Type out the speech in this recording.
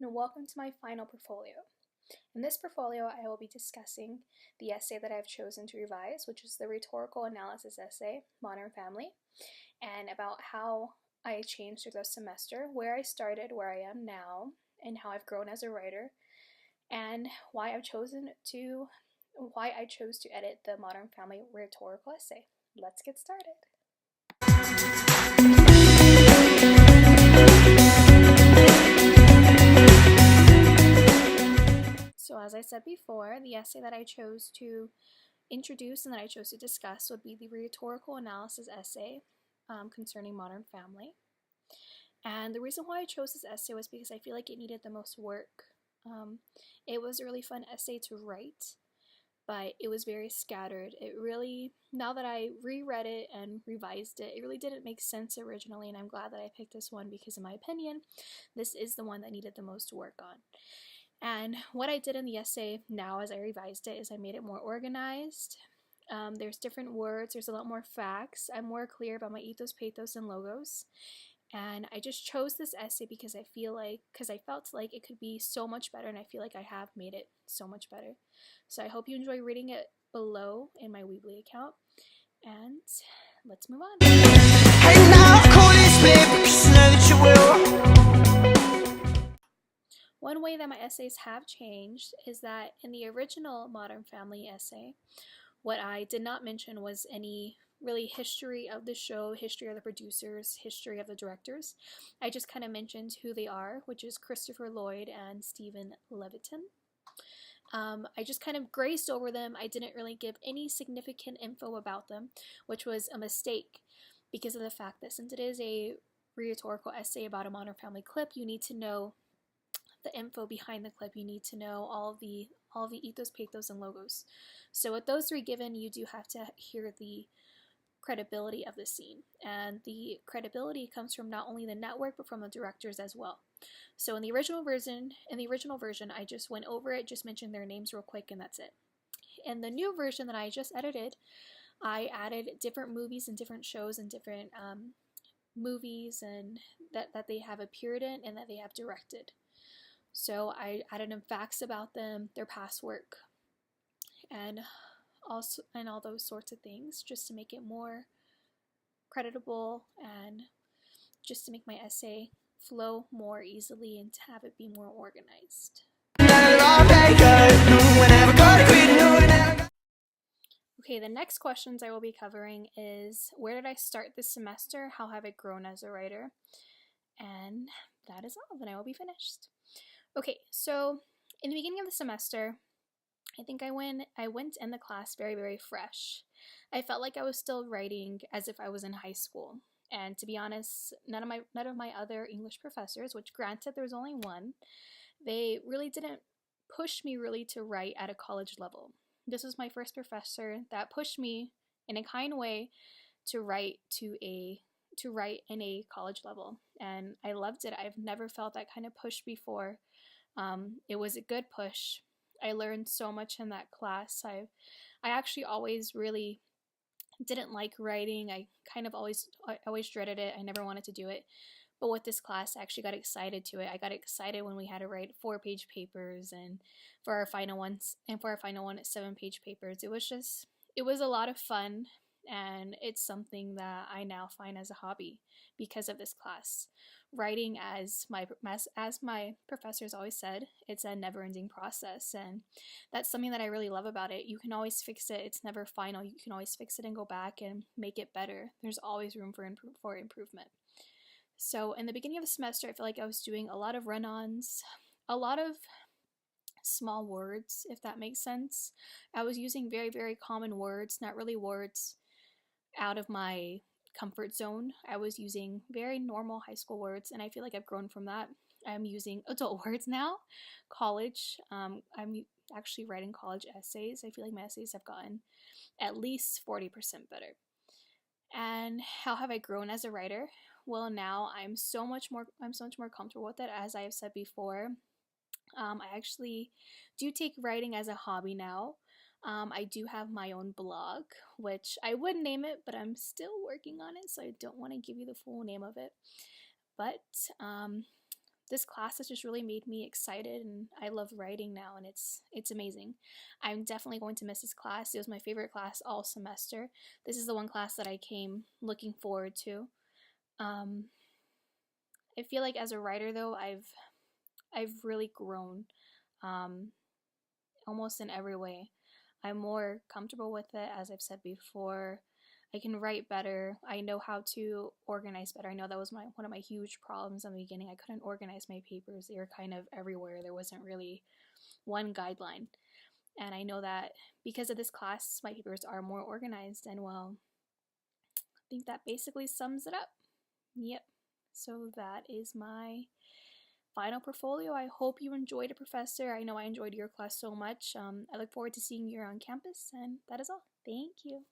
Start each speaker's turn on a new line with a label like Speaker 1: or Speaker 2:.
Speaker 1: and welcome to my final portfolio. In this portfolio, I will be discussing the essay that I've chosen to revise, which is the rhetorical analysis essay, Modern Family, and about how I changed through the semester, where I started, where I am now, and how I've grown as a writer, and why I chose to edit the Modern Family rhetorical essay. Let's get started. So as I said before, the essay that I chose to introduce and that I chose to discuss would be the rhetorical analysis essay concerning Modern Family. And the reason why I chose this essay was because I feel like it needed the most work. It was a really fun essay to write, but it was very scattered. It really, now that I reread it and revised it, it really didn't make sense originally, and I'm glad that I picked this one because in my opinion, this is the one that needed the most work on. And what I did in the essay now as I revised it is I made it more organized. There's different words, there's a lot more facts. I'm more clear about my ethos, pathos, and logos. And I just chose this essay because I felt like it could be so much better, and I feel like I have made it so much better. So I hope you enjoy reading it below in my Weebly account. And let's move on. Hey now, call this babe, because I know that you will. One way that my essays have changed is that in the original Modern Family essay, what I did not mention was any really history of the show, history of the producers, history of the directors. I just kind of mentioned who they are, which is Christopher Lloyd and Stephen Levitan. I just kind of grazed over them. I didn't really give any significant info about them, which was a mistake because of the fact that since it is a rhetorical essay about a Modern Family clip, you need to know the info behind the clip. You need to know all the ethos, pathos, and logos. So with those three given, you do have to hear the credibility of the scene. And the credibility comes from not only the network, but from the directors as well. So in the original version, I just went over it, just mentioned their names real quick, and that's it. In the new version that I just edited, I added different movies and different shows and different movies and that they have appeared in and that they have directed. So I added in facts about them, their past work, and all those sorts of things, just to make it more creditable and just to make my essay flow more easily and to have it be more organized. Okay, the next questions I will be covering is where did I start this semester? How have I grown as a writer? And that is all. Then I will be finished. Okay, so in the beginning of the semester, I think I went in the class very, very fresh. I felt like I was still writing as if I was in high school. And to be honest, none of my other English professors, which granted there was only one, they really didn't push me really to write at a college level. This was my first professor that pushed me in a kind way to write in a college level, and I loved it. I've never felt that kind of push before. It was a good push. I learned so much in that class. I actually always really didn't like writing. I always dreaded it. I never wanted to do it. But with this class, I actually got excited to it. I got excited when we had to write 4-page papers, and for our final one, 7-page papers. It was a lot of fun, and it's something that I now find as a hobby because of this class. Writing, as my professors always said, it's a never-ending process, and that's something that I really love about it. You can always fix it. It's never final. You can always fix it and go back and make it better. There's always room for improvement. So in the beginning of the semester, I feel like I was doing a lot of run-ons, a lot of small words, if that makes sense. I was using very, very common words, not really words out of my comfort zone. I was using very normal high school words, and I feel like I've grown from that. I'm using adult words now. College, I'm actually writing college essays. I feel like my essays have gotten at least 40% better. And how have I grown as a writer? Well, now I'm so much more comfortable with it. As I have said before, I actually do take writing as a hobby now. I do have my own blog, which I would name it, but I'm still working on it, so I don't want to give you the full name of it. But this class has just really made me excited, and I love writing now, and it's amazing. I'm definitely going to miss this class. It was my favorite class all semester. This is the one class that I came looking forward to. Um, I feel like as a writer though, I've really grown, um, almost in every way. I'm more comfortable with it, as I've said before. I can write better. I know how to organize better. I know that was one of my huge problems in the beginning. I couldn't organize my papers. They were kind of everywhere. There wasn't really one guideline. And I know that because of this class, my papers are more organized, and well, I think that basically sums it up. Yep. So that is my final portfolio. I hope you enjoyed it, Professor. I know I enjoyed your class so much. I look forward to seeing you on campus, and that is all. Thank you.